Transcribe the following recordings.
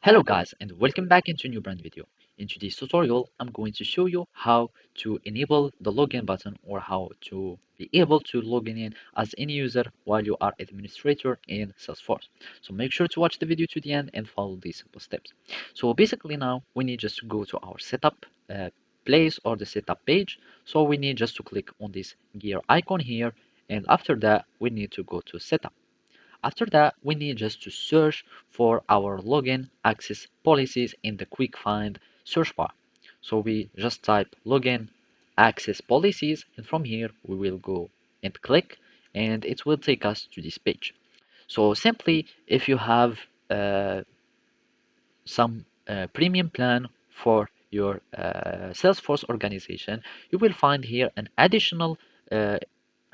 Hello guys and welcome back into a new brand video. In today's tutorial, I'm going to show you how to enable the login button or how to be able to log in as any user while you are administrator in Salesforce. So make sure to watch the video to the end and follow these simple steps. So basically now we need just to go to our setup place or the setup page. So we need just to click on this gear icon here, and after that we need to go to setup. After that, we need just to search for our login access policies in the quick find search bar. So we just type login access policies, and from here we will go and click, and it will take us to this page. So simply, if you have some premium plan for your Salesforce organization, you will find here uh,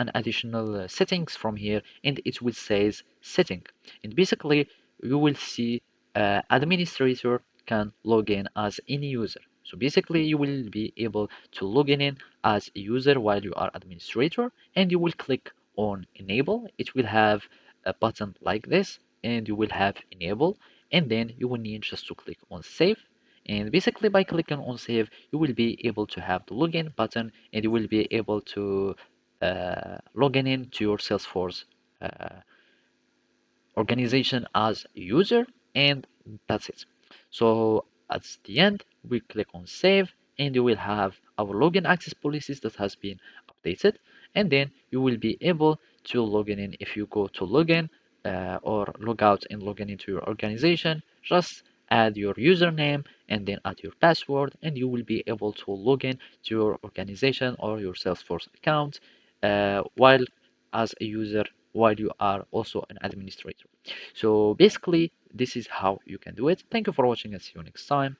an additional settings from here, and it will says setting. And basically, you will see administrator can log in as any user. So basically, you will be able to log in as a user while you are administrator, and you will click on enable. It will have a button like this, and you will have enable, and then you will need just to click on save. And basically by clicking on save you will be able to have the login button, and you will be able to login in to your Salesforce uh, organization as a user, and that's it. So at the end we click on save, and you will have our login access policies that has been updated, and then you will be able to log in. If you go to login or log out and log in into your organization, just add your username and then add your password, and you will be able to log in to your organization or your Salesforce account while as a user while you are also an administrator. So basically, this is how you can do it. Thank you for watching and see you next time.